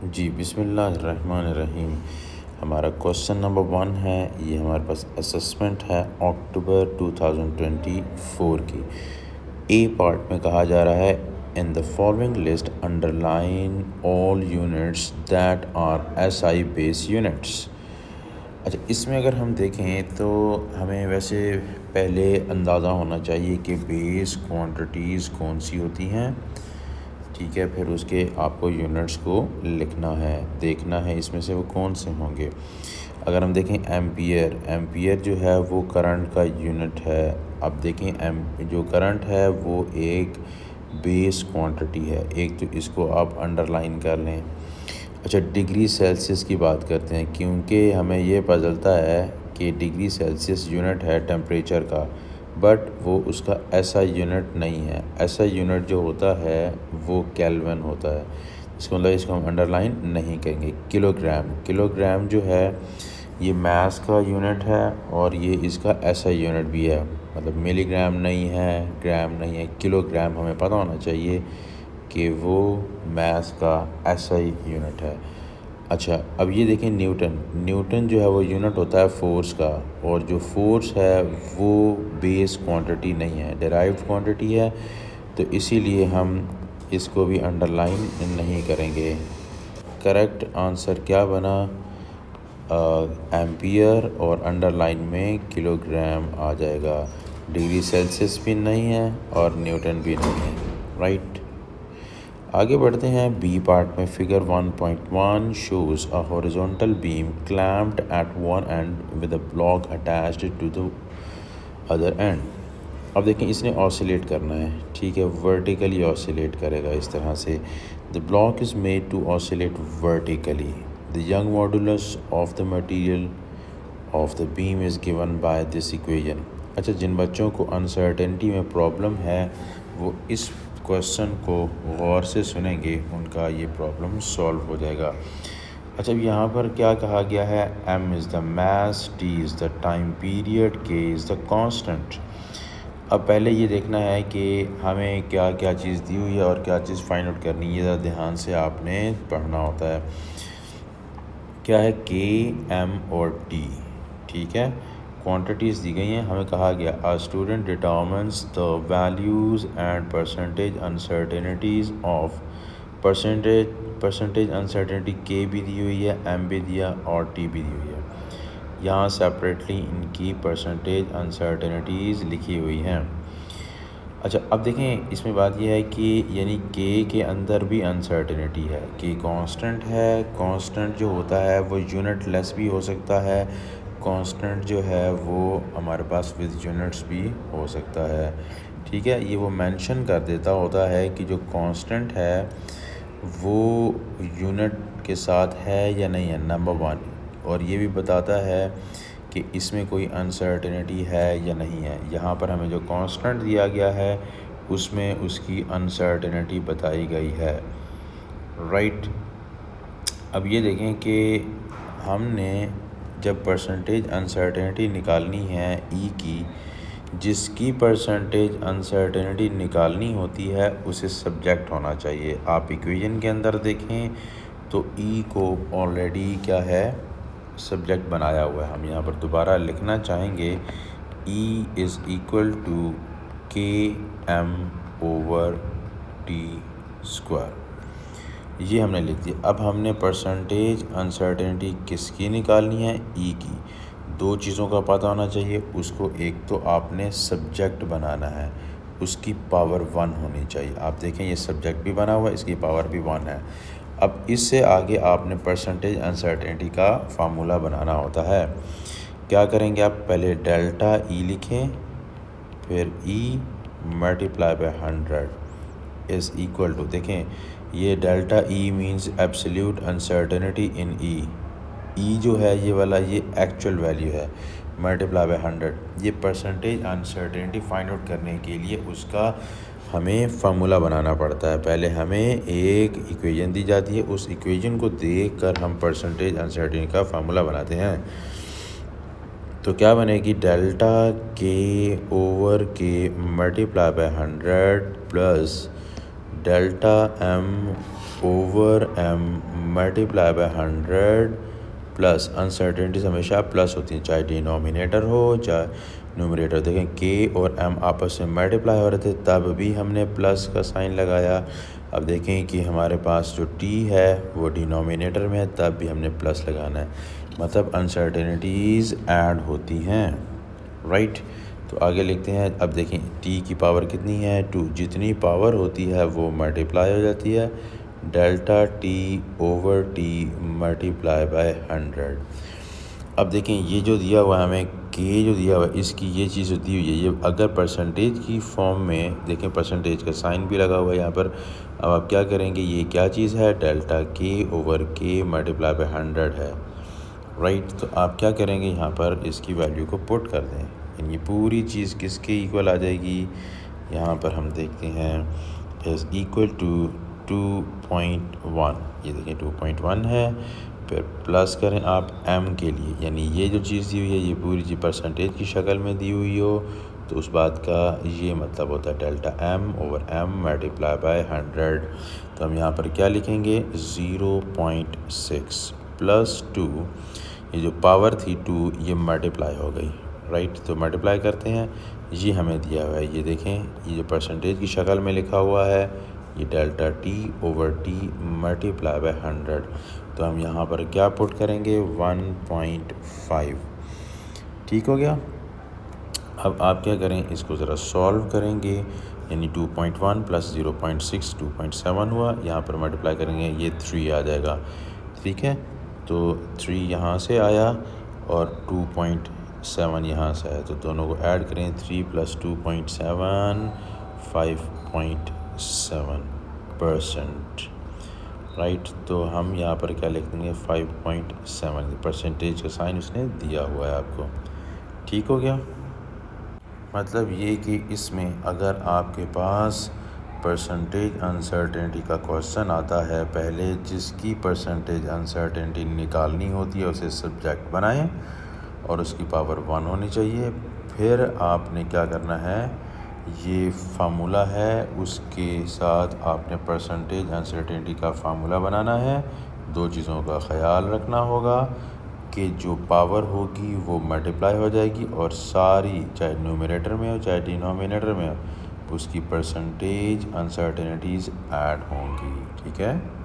जी बिस्मिल्लाहिर्रहमानिर्रहीम। हमारा question number 1 है। ये हमारे पास असेसमेंट है अक्टूबर 2024 की। ए पार्ट में कहा जा रहा है in the following list underline all units that are SI base units. अच्छा, इसमें अगर हम देखें तो हमें वैसे पहले अंदाज़ा होना चाहिए कि बेस क्वांटिटीज़ कौन सी होती हैं। ठीक है, फिर उसके आपको यूनिट्स को लिखना है, देखना है इसमें से वो कौन से होंगे। अगर हम देखें एम्पियर जो है वो करंट का यूनिट है। अब देखें जो करंट है वो एक बेस क्वांटिटी है। एक तो इसको आप अंडरलाइन कर लें। अच्छा, डिग्री सेल्सियस की बात करते हैं, क्योंकि हमें ये पता चलता है कि डिग्री सेल्सियस यूनिट है टेम्परेचर का, बट वो उसका ऐसा यूनिट नहीं है। ऐसा यूनिट जो होता है वो केल्विन होता है। इसका मतलब इसको हम अंडरलाइन नहीं करेंगे। किलोग्राम जो है ये मास का यूनिट है और ये इसका ऐसा यूनिट भी है। मतलब मिलीग्राम नहीं है, ग्राम नहीं है, किलोग्राम हमें पता होना चाहिए कि वो मास का ऐसा ही यूनिट है। अच्छा, अब ये देखें न्यूटन जो है वो यूनिट होता है फोर्स का, और जो फोर्स है वो बेस क्वांटिटी नहीं है, डेराइव्ड क्वांटिटी है। तो इसीलिए हम इसको भी अंडरलाइन नहीं करेंगे। करेक्ट आंसर क्या बना? एम्पियर, और अंडरलाइन में किलोग्राम आ जाएगा। डिग्री सेल्सियस भी नहीं है और न्यूटन भी नहीं है। राइट, आगे बढ़ते हैं बी पार्ट में। Figure 1.1 shows a horizontal beam clamped at one end with a block attached to the other end. अब देखें, इसने ऑसिलेट करना है। ठीक है, वर्टिकली ऑसिलेट करेगा इस तरह से। The block is made to oscillate vertically. The Young modulus of the material of the beam is given by this equation. अच्छा, जिन बच्चों को अनसर्टेनिटी में प्रॉब्लम है वो इस क्वेश्चन को गौर से सुनेंगे, उनका ये प्रॉब्लम सॉल्व हो जाएगा। अच्छा, यहाँ पर क्या कहा गया है? m is the mass, t is the time period, k is the constant. अब पहले ये देखना है कि हमें क्या क्या चीज़ दी हुई है और क्या चीज़ फाइंड आउट करनी है। ज़रा ध्यान से आपने पढ़ना होता है। क्या है? k, m और t। ठीक है, क्वांटिटीज़ दी गई हैं। हमें कहा गया a student determines the values and percentage uncertainties of percentage uncertainty के भी दी हुई है, एम भी दिया और टी भी दी हुई है। यहाँ सेपरेटली इनकी परसेंटेज अनसर्टेनिटीज़ लिखी हुई हैं। अच्छा, अब देखें, इसमें बात यह है कि यानी के अंदर भी अनसर्टेनिटी है। कि कांस्टेंट है, कांस्टेंट जो होता है वो यूनिट लेस भी हो सकता है। कांस्टेंट जो है वो हमारे पास विद यूनिट्स भी हो सकता है। ठीक है, ये वो मेंशन कर देता होता है कि जो कांस्टेंट है वो यूनिट के साथ है या नहीं है, नंबर 1। और ये भी बताता है कि इसमें कोई अनसर्टेनिटी है या नहीं है। यहाँ पर हमें जो कांस्टेंट दिया गया है उसमें उसकी अनसर्टेनिटी बताई गई है। राइट, अब ये देखें कि हमने जब परसेंटेज अनसर्टेनिटी निकालनी है ई की, जिसकी परसेंटेज अनसर्टेनिटी निकालनी होती है उसे सब्जेक्ट होना चाहिए। आप इक्वेशन के अंदर देखें तो ई को ऑलरेडी क्या है, सब्जेक्ट बनाया हुआ है। हम यहाँ पर दोबारा लिखना चाहेंगे ई इज़ इक्वल टू के एम ओवर टी स्क्वायर। ये हमने लिख दिया। अब हमने परसेंटेज अनसर्टेनिटी किसकी निकालनी है? ई की। दो चीज़ों का पता होना चाहिए उसको। एक तो आपने सब्जेक्ट बनाना है, उसकी पावर 1 होनी चाहिए। आप देखें ये सब्जेक्ट भी बना हुआ है, इसकी पावर भी 1 है। अब इससे आगे आपने परसेंटेज अनसर्टेनिटी का फार्मूला बनाना होता है। क्या करेंगे आप? पहले डेल्टा ई लिखें, फिर E multiply by 100 is equal to, देखें ये delta E means absolute uncertainty in E. E जो है ये वाला, ये एक्चुअल वैल्यू है, मल्टीप्लाई बाय 100। ये परसेंटेज अनसर्टेनिटी फाइंड आउट करने के लिए उसका हमें फार्मूला बनाना पड़ता है। पहले हमें एक इक्वेशन दी जाती है, उस इक्वेशन को देखकर हम परसेंटेज अनसर्टेनिटी का फार्मूला बनाते हैं। तो क्या बनेगी? डेल्टा के over k multiply by 100 plus delta m over m multiply by 100 plus uncertainties हमेशा प्लस होती हैं, चाहे डिनोमिनेटर हो चाहे न्यूमरेटर। देखें के और एम आपस में मल्टीप्लाई हो रहे थे तब भी हमने प्लस का साइन लगाया। अब देखें कि हमारे पास जो टी है वो डिनोमिनेटर में है तब भी हमने प्लस लगाना है, मतलब अनसर्टेनिटीज़ ऐड होती हैं, राइट। तो आगे लिखते हैं। अब देखें टी की पावर कितनी है 2, जितनी पावर होती है वो मल्टीप्लाई हो जाती है, delta T over T multiply by 100। अब देखें ये जो दिया हुआ है हमें के जो दिया हुआ है इसकी ये चीज़ दी हुई है, ये अगर परसेंटेज की फॉर्म में देखें परसेंटेज का साइन भी लगा हुआ है यहाँ पर। अब आप क्या करेंगे, ये क्या चीज़ है, डेल्टा के ओवर के मल्टीप्लाई बाय 100 है, राइट। तो आप क्या करेंगे, यहाँ पर इसकी वैल्यू को पुट कर दें, यानी ये पूरी चीज़ किसके इक्वल आ जाएगी, यहाँ पर हम देखते हैं इज़ इक्वल टू 2.1। ये देखें 2.1 है, फिर प्लस करें आप m के लिए, यानी ये जो चीज़ दी हुई है ये पूरी चीज़ परसेंटेज की शक्ल में दी हुई हो तो उस बात का ये मतलब होता है delta m over m multiply by 100। तो हम यहाँ पर क्या लिखेंगे 0.6 प्लस 2, ये जो पावर थी 2 ये मल्टीप्लाई हो गई, राइट। तो मल्टीप्लाई करते हैं, ये हमें दिया हुआ है, ये देखें ये जो परसेंटेज की शक्ल में लिखा हुआ है ये delta T over T multiply by 100। तो हम यहाँ पर क्या पुट करेंगे 1.5, ठीक हो गया। अब आप क्या करें, इसको ज़रा सॉल्व करेंगे, यानी 2.1 प्लस 0.6 2.7 हुआ, यहाँ पर मल्टीप्लाई करेंगे ये 3 आ जाएगा, ठीक है। तो 3 यहाँ से आया और 2.7 यहाँ से आया, तो दोनों को ऐड करें 3 प्लस 2.7 5.7%, राइट। तो हम यहाँ पर क्या लिख देंगे 5.7, परसेंटेज का साइन उसने दिया हुआ है आपको, ठीक हो गया। मतलब ये कि इसमें अगर आपके पास परसेंटेज अनसर्टेनिटी का क्वेश्चन आता है, पहले जिसकी परसेंटेज अनसर्टेनिटी निकालनी होती है उसे सब्जेक्ट बनाएं और उसकी पावर 1 होनी चाहिए। फिर आपने क्या करना है, ये फार्मूला है उसके साथ आपने परसेंटेज अनसर्टेनिटी का फार्मूला बनाना है। दो चीज़ों का ख्याल रखना होगा कि जो पावर होगी वो मल्टीप्लाई हो जाएगी और सारी चाहे न्यूमरेटर में हो चाहे डिनोमिनेटर में हो उसकी परसेंटेज अनसर्टेनिटीज़ ऐड होंगी, ठीक है।